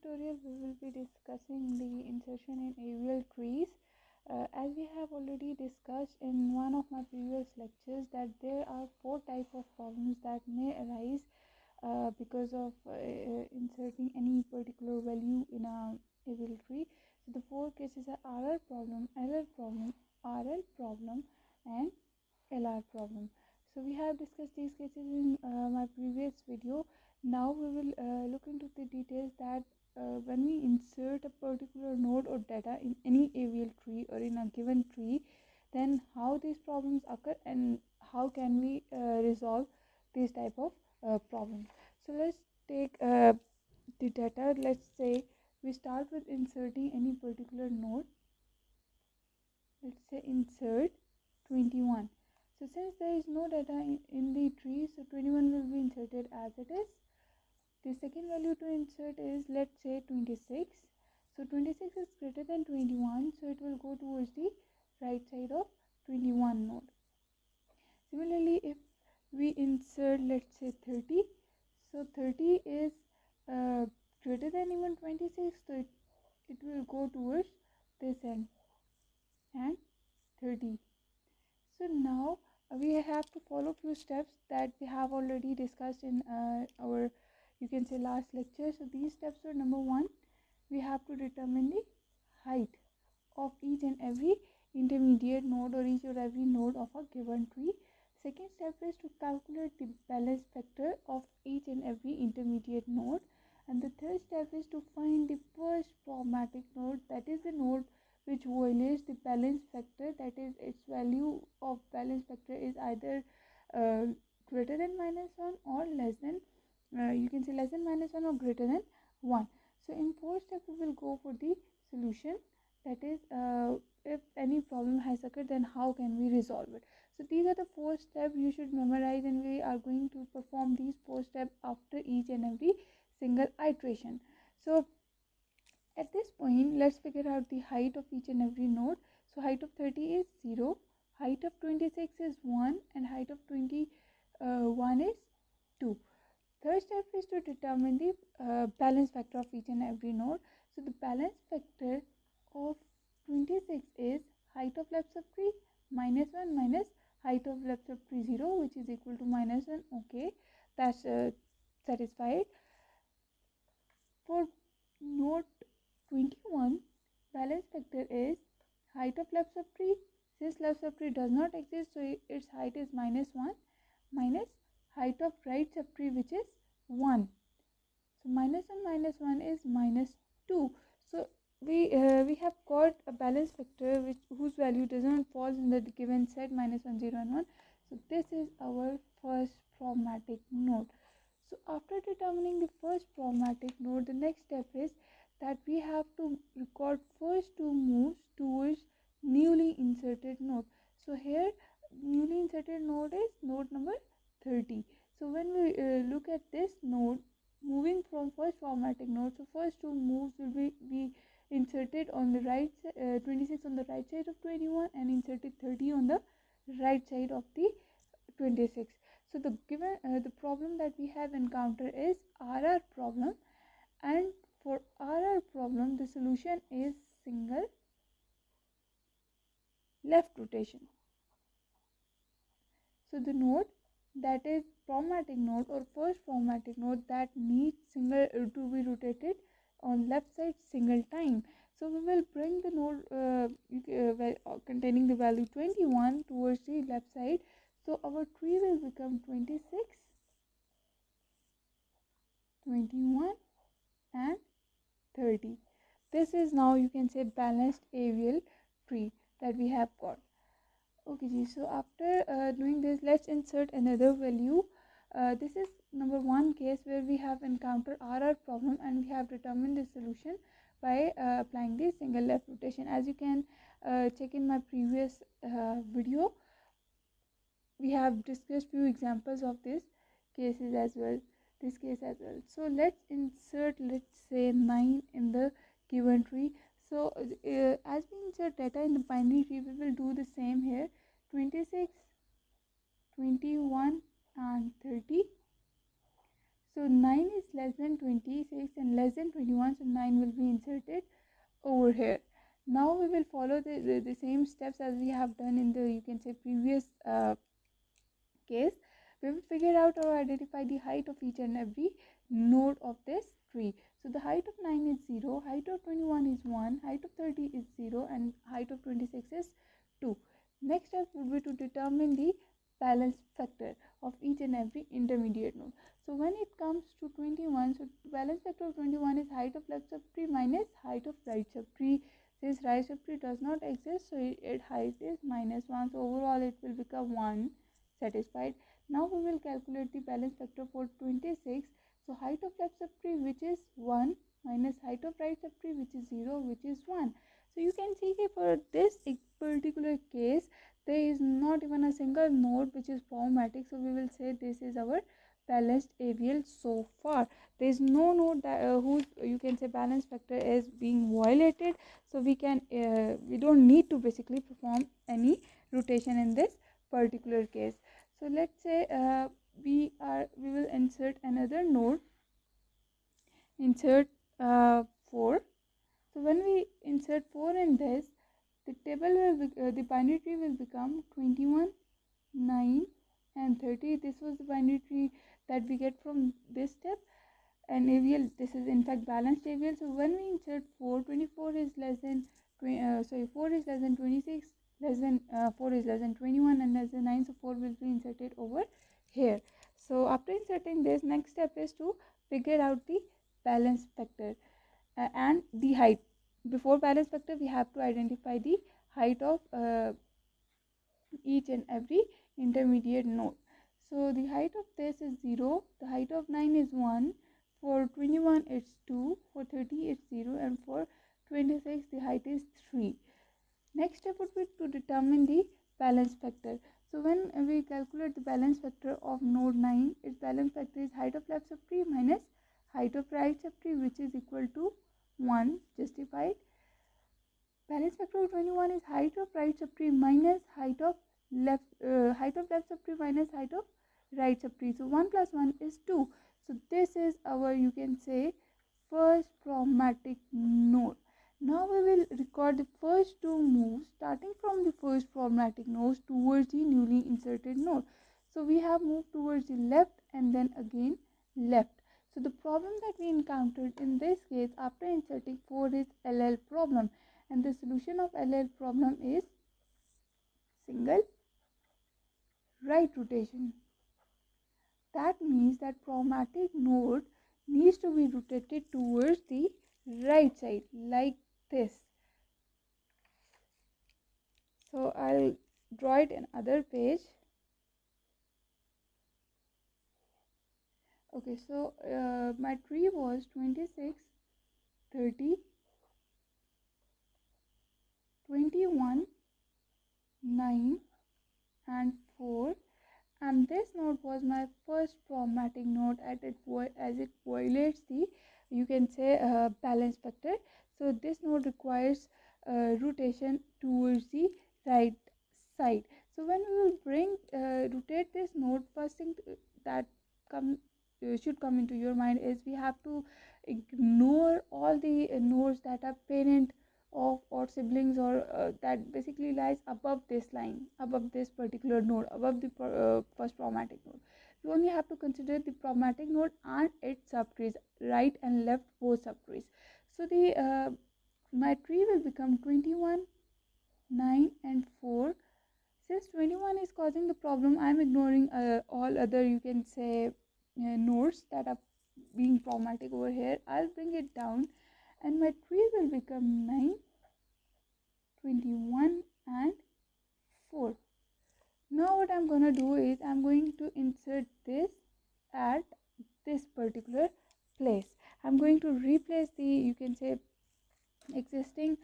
tutorial we will be discussing the insertion in AVL trees. As we have already discussed in one of my previous lectures that there are four types of problems that may arise because of inserting any particular value in a AVL tree. So the four cases are RR problem, LR problem, RL problem and LR problem. So we have discussed these cases in my previous video. Now we will look into the details that when we insert a particular node or data in any AVL tree or in a given tree, then how these problems occur and how can we resolve these type of problems. So let's take the data. Let's say we start with inserting any particular node. Let's say insert 21. So since there is no data in the tree, so 21 will be inserted as it is. The second value to insert is, let's say, 26. So 26 is greater than 21, so it will go towards the right side of 21 node. Similarly, if we insert, let's say, 30, so 30 is greater than even 26, so it will go towards this end and 30. So now we have to follow few steps that we have already discussed in our, you can say, last lecture. So these steps are: number one, we have to determine the height of each and every intermediate node or each or every node of a given tree. Second step is to calculate the balance factor of each and every intermediate node. And the third step is to find the first problematic node, that is the node which violates the balance factor, that is its value of balance factor is either greater than -1 or less than, you can say, less than -1 or greater than 1. So in fourth step we will go for the solution, that is if any problem has occurred, then how can we resolve it. So these are the four steps you should memorize, and we are going to perform these four steps after each and every single iteration. So at this point, let's figure out the height of each and every node. So height of 30 is 0, height of 26 is 1, and height of 21 is 2. Third step is to determine the balance factor of each and every node. So the balance factor of 26 is height of left subtree -1 minus height of left subtree 0, which is equal to -1. Okay, that's satisfied. For node 21, balance factor is height of left subtree. Since left subtree does not exist, so its height is -1 minus height of right subtree, which is 1. So -1 minus 1 is -2. So we have got a balance factor whose value does not fall in the given set -1, 0 and 1. So this is our first problematic node. So after determining the first problematic node, the next step is that we have to record first two moves towards newly inserted node. So here newly inserted node is node number 30. So when we look at this node moving from first problematic node, so first two moves will be inserted on the right, 26 on the right side of 21 and inserted 30 on the right side of the 26. So the given the problem that we have encountered is RR problem, and for RR problem the solution is single left rotation. So the node that is problematic node or first problematic node that needs single to be rotated on left side single time. So we will bring the node containing the value 21 towards the left side. So our tree will become 26, 21 and 30. This is now, you can say, balanced AVL tree that we have got. Okay, so after doing this, let's insert another value. This is number one case where we have encountered RR problem and we have determined the solution by applying the single left rotation. As you can check in my previous video, we have discussed few examples of this cases as well, this case as well. So let's insert, let's say, 9 in the given tree. So as we insert data in the binary tree, we will do the same here. 26, 21 and 30. So 9 is less than 26 and less than 21, so 9 out or identify the height of each and every node of this tree. So the height of 9 is 0, height of 21 is 1, height of 30 is 0, and height of 26 is 2. Next step would be to determine the balance factor of each and every intermediate node. So when it comes to 21, so balance factor of 21 is height of left subtree minus height of right subtree. Since right subtree does not exist, so its height is -1. So overall it will become 1. Satisfied. Now we will calculate the balance factor for 26. So height of left subtree, which is 1, minus height of right subtree, which is 0, which is 1. So you can see that for this particular case, there is not even a single node which is problematic. So we will say this is our balanced AVL so far. There is no node that whose you can say balance factor is being violated. So we don't need to basically perform any rotation in this particular case. So let's say we will insert another node, insert 4. So when we insert 4 in this, the table will the binary tree will become 21, 9 and 30. This was the binary tree that we get from this step, and AVL, this is in fact balanced AVL. So when we insert 4, 24 is less than 4 is less than 26, less than 4 is less than 21 and less than 9, so 4 will be inserted over here. So after inserting this, next step is to figure out the balance factor and the height. Before balance factor, we have to identify the height of each and every intermediate node. So the height of this is 0, the height of 9 is 1, for 21 it's 2, for 30 it's 0, and for 26 the height is 3. Next step would be to determine the balance factor. So when we calculate the balance factor of node 9, its balance factor is height of left subtree minus height of right subtree, which is equal to 1. Justified. Balance factor of 21 is height of right subtree minus height of left subtree minus height of right subtree. So 1 plus 1 is 2. So this is our, you can say, first problematic node. Now we will record the first two moves starting from the first problematic node towards the newly inserted node. So we have moved towards the left and then again left. So the problem that we encountered in this case after inserting 4 is LL problem, and the solution of LL problem is single right rotation. That means that problematic node needs to be rotated towards the right side like this. So I'll draw it in other page. Okay, so my tree was 26, 30, 21, 9 and 4, and this node was my first problematic node as it violates the, you can say, balance factor. So this node requires rotation towards the right side. So when we will rotate this node, first thing that should come into your mind is we have to ignore all the nodes that are parent of or siblings or that basically lies above this line, above this particular node, above the first problematic node. We only have to consider the problematic node and its subtrees, right and left both subtrees. So the my tree will become 21, 9 and 4. Since 21 is causing the problem, I am ignoring all other, you can say, nodes that are being problematic over here. I'll bring it down and my tree will become 9, 21 and 4. Now what I'm going to do is I'm going to insert this at this particular place. I'm going to replace the, you can say, existing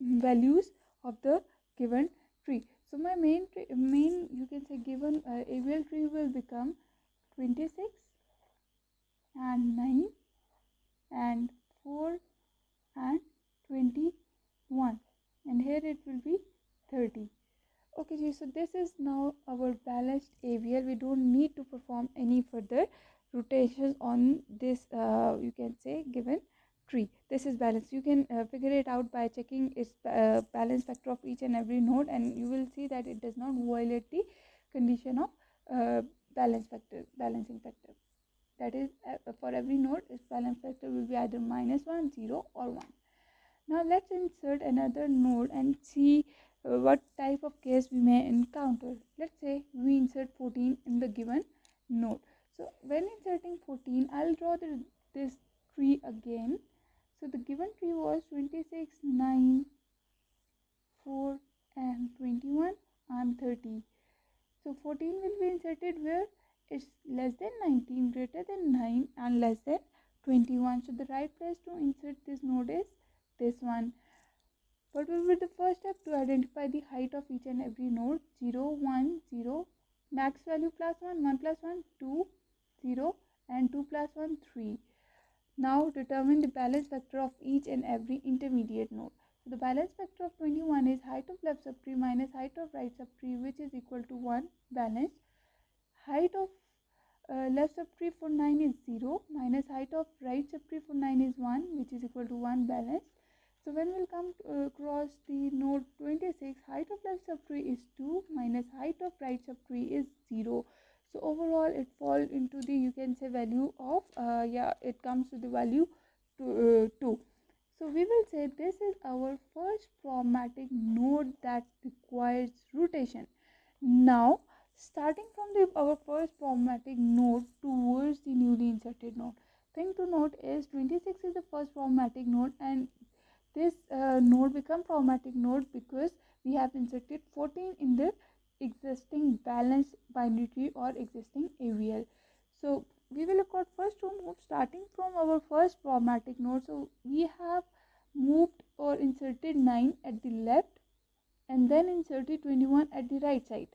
values of the given tree. So my main you can say given AVL tree will become 26 and 9 and 4 and 21, and here it will be 30. Okay, so this is now our balanced AVL. We don't need to perform any further rotations on this you can say given tree. This is balanced. You can figure it out by checking its balance factor of each and every node, and you will see that it does not violate the condition of balancing factor. That is, for every node, its balance factor will be either -1, 0 or 1. Now let's insert another node and see what type of case we may encounter. Let's say we insert 14 in the given node. So when inserting 14, I'll draw this tree again. So the given tree was 26, 9, 4 and 21 and 30. So 14 will be inserted where it's less than 19, greater than 9 and less than 21. So the right place to insert this node is this one. What will be the first step? To identify the height of each and every node. 0, 1, 0, max value plus 1, 1 plus 1, 2, 0 and 2 plus 1, 3. Now determine the balance factor of each and every intermediate node. So the balance factor of 21 is height of left subtree minus height of right subtree, which is equal to 1 balanced. Height of left subtree for 9 is 0 minus height of right subtree for 9 is 1, which is equal to 1 balanced. So when we'll come across the node 26, height of left subtree is 2 minus height of right subtree is 0. So overall it falls into the, you can say, value of it comes to the value 2. So we will say this is our first problematic node that requires rotation. Now starting from our first problematic node towards the newly inserted node, thing to note is 26 is the first problematic node, and this node become problematic node because we have inserted 14 in the existing balanced binary tree or existing AVL. So we will look at first two moves starting from our first problematic node. So we have moved or inserted 9 at the left and then inserted 21 at the right side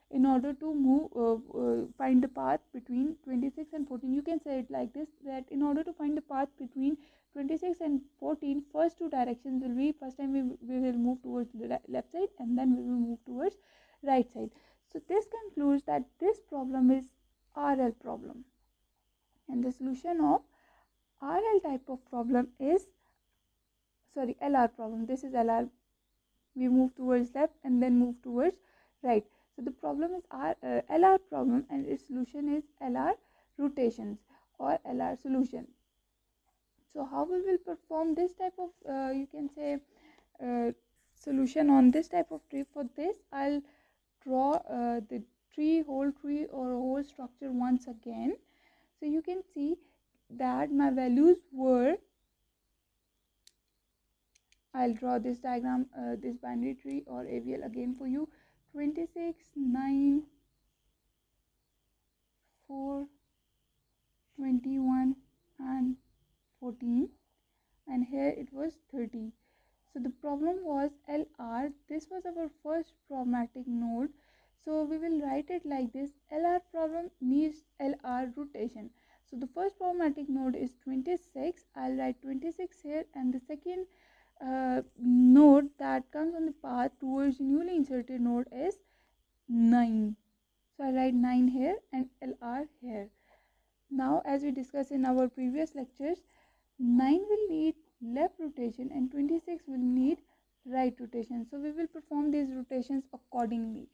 in order to find the path between 26 and 14. You can say it like this, that in order to find the path between 26 and 14, first two directions will be, first time we will move towards the left side and then we will move towards right side. So this concludes that this problem is RL problem, and the solution of RL type of problem is, sorry, LR problem. This is LR. We move towards left and then move towards right. So the problem is LR problem, and its solution is LR rotations or LR solution. So how we will perform this type of you can say solution on this type of tree? For this I'll draw the whole tree or whole structure once again. So you can see that my values were, I'll draw this diagram, this binary tree or AVL again for you. 26, 9, 4, 21 and 14, and here it was 30. So the problem was LR. This was our first problematic node. So we will write it like this: LR problem needs LR rotation. So the first problematic node is 26. I'll write 26 here, and the second node that comes on the path towards the newly inserted node is 9. So I write 9 here and LR here. Now, as we discussed in our previous lectures, 9 will need left rotation and 26 will need right rotation. So we will perform these rotations accordingly.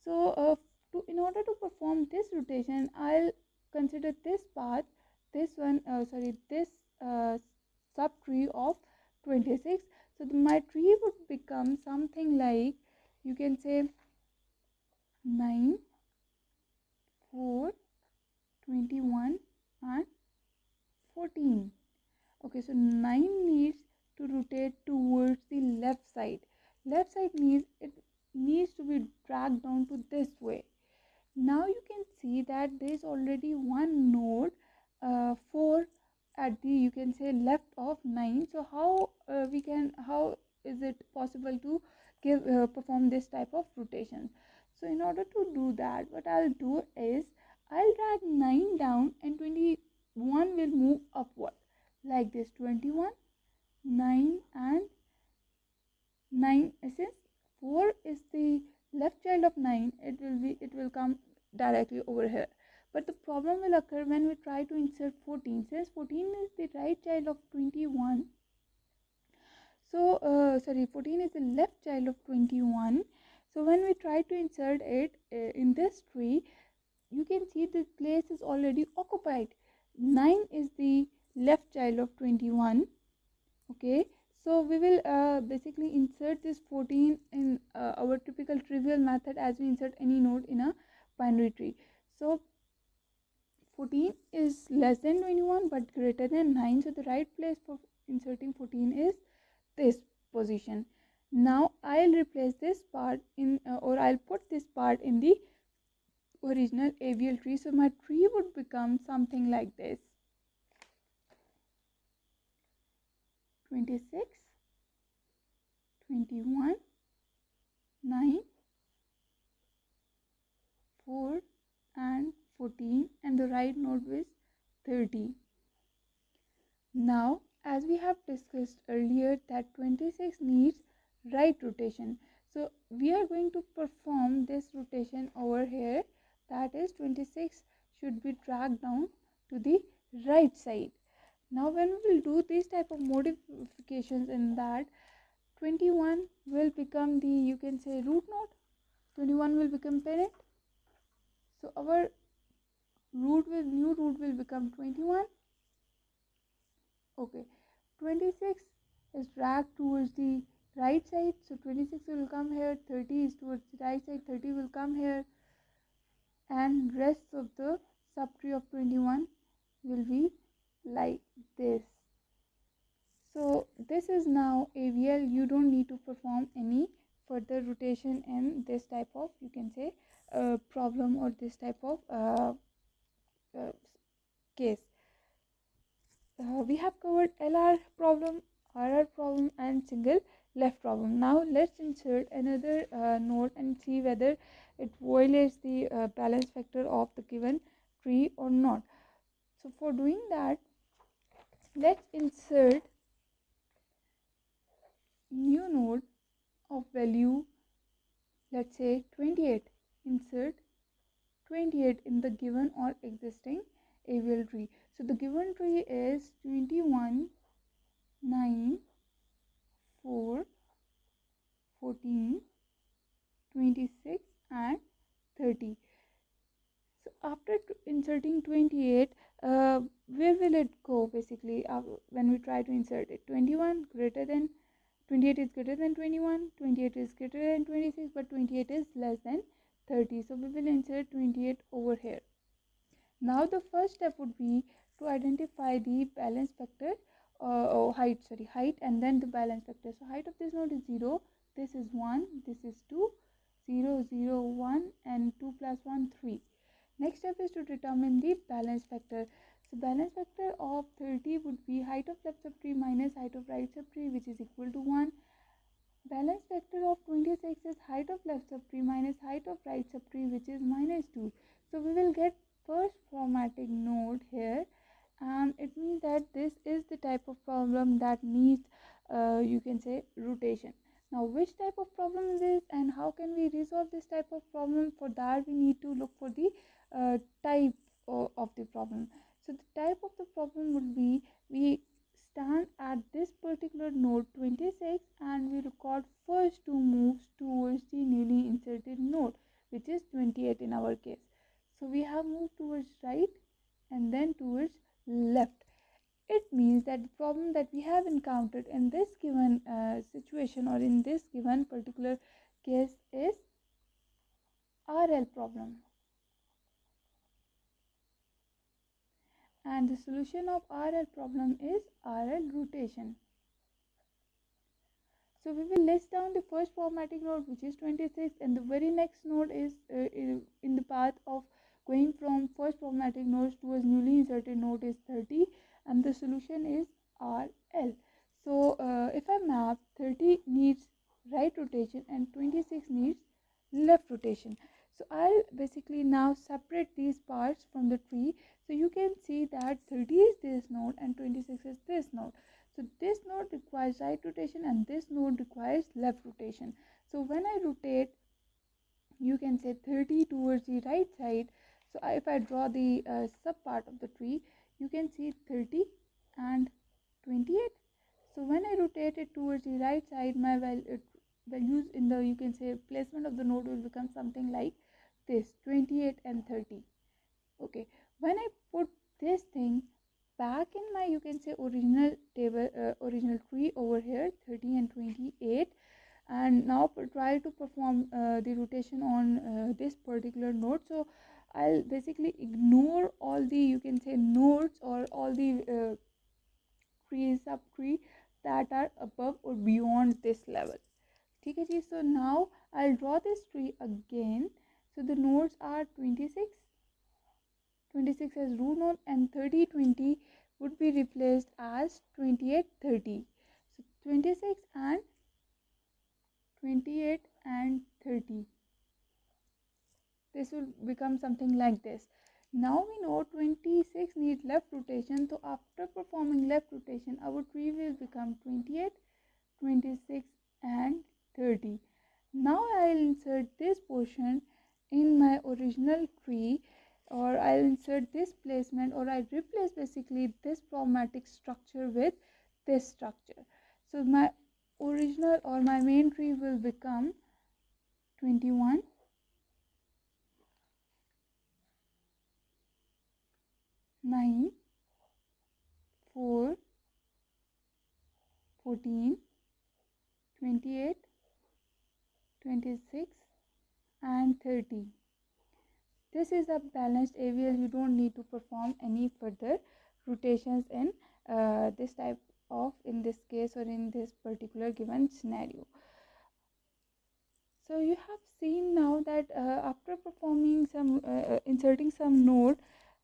So in order to perform this rotation, I'll consider this path, this one, this subtree of 26. So my tree would become something like, you can say, 9, 4, 21 and 14. Okay, so 9 needs to rotate towards the left side. Left side means it needs to be dragged down to this way. Now you can see that there is already one node 4 at the, you can say, left of 9. So how is it possible to perform this type of rotation? So in order to do that, what I'll do is I'll drag 9 down and 21 will move upward like this. 21, 9 and 9. Since 4 is the left child of 9, it will come directly over here. But the problem will occur when we try to insert 14. Since 14 is the right child of 21, so 14 is the left child of 21. So when we try to insert it in this tree, you can see the place is already occupied. 9 is the left child of 21. Okay, so we will basically insert this 14 in our typical trivial method as we insert any node in a binary tree. So 14 is less than 21 but greater than 9, so the right place for inserting 14 is this position. Now I'll replace this part in or I'll put this part in the original AVL tree. So my tree would become something like this: 26, 21, 9, 4 and 14, and the right node is 30. Now as we have discussed earlier that 26 needs right rotation, so we are going to perform this rotation over here, that is 26 should be dragged down to the right side. Now when we will do these type of modifications, in that 21 will become the, you can say, root node, 21 will become parent, so our new root will become 21. Okay, 26 is dragged towards the right side, so 26 will come here, 30 is towards the right side, 30 will come here, and rest of the subtree of 21 will be like this. So this is now AVL. You don't need to perform any further rotation in this type of, you can say, problem or this type of uh, case. We have covered LR problem, RR problem and single left problem. Now let's insert another node and see whether it violates the balance factor of the given tree or not. So for doing that, let's insert new node of value, let's say 28. Insert 28 in the given or existing AVL tree. So the given tree is 21, 9, 4, 14, 26 and 30. So after inserting 28, where will it go basically when we try to insert it? 21 greater than 28 is greater than 21, 28 is greater than 26, but 28 is less than 30. So we will insert 28 over here. Now the first step would be to identify the balance factor or height, and then the balance factor. So height of this node is 0, this is 1, this is 2, 0, 0, 1 and 2 plus 1, 3. Next step is to determine the balance factor. So balance factor of 30 would be height of left subtree minus height of right subtree, which is equal to 1. Balance factor of 26 is height of left subtree minus height of right subtree, which is minus 2. So we will get first formatting node here, and it means that this is the type of problem that needs you can say rotation. Now which type of problem is this and how can we resolve this type of problem? For that we need to look for the type of the problem. So the type of the problem would be, we stand at this particular node 26 and we record first two moves towards the newly inserted node, which is 28 in our case. So we have moved towards right and then towards left. It means that the problem that we have encountered in this given situation or in this given particular case is RL problem. And the solution of RL problem is RL rotation. So we will list down the first formatting node, which is 26, and the very next node is in the path of going from first formatting nodes towards newly inserted node is 30, and the solution is RL. So if I map, 30 needs right rotation and 26 needs left rotation. So I'll basically now separate these parts from the tree. So you can see that 30 is this node and 26 is this node. So this node requires right rotation and this node requires left rotation. So when I rotate, you can say 30 towards the right side. So if I draw the sub part of the tree, you can see 30 and 28. So when I rotate it towards the right side, my values in the, you can say, placement of the node will become something like this: 28 and 30. Okay, when I put this thing back in my, you can say, original table, original tree over here, 30 and 28, and now try to perform the rotation on this particular node. So I'll basically ignore all the, you can say, nodes or all the trees, subtree that are above or beyond this level. ठीक है जी. So now I'll draw this tree again. So the nodes are 26, 26 as root node, and 30, 20 would be replaced as 28, 30. So 26 and 28 and 30. This will become something like this. Now we know 26 need left rotation. So after performing left rotation, our tree will become 28, 26 and 30. Now I'll insert this portion in my original tree, or I'll insert this placement, or I replace basically this problematic structure with this structure. So my original or my main tree will become 21, 9, 4, 14, 28, 26 and 30. This is a balanced AVL. You don't need to perform any further rotations in this type of, in this case, or in this particular given scenario. So you have seen now that after performing some inserting some node,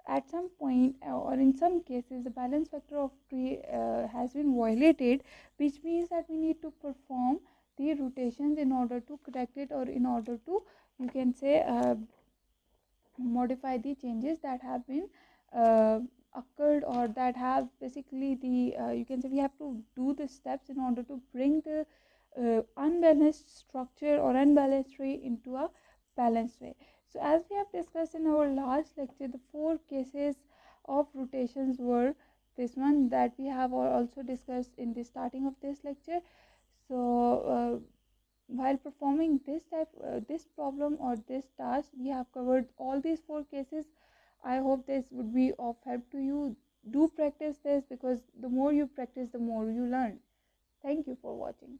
at some point or in some cases the balance factor of tree has been violated, which means that we need to perform the rotations in order to correct it, or in order to, you can say, modify the changes that have been occurred, or that have basically the you can say, we have to do the steps in order to bring the unbalanced structure or unbalanced tree into a balanced way. So as we have discussed in our last lecture, the 4 cases of rotations were this one that we have also discussed in the starting of this lecture. So while performing this problem or this task, we have covered all these 4 cases. I hope this would be of help to you. Do practice this, because the more you practice, the more you learn. Thank you for watching.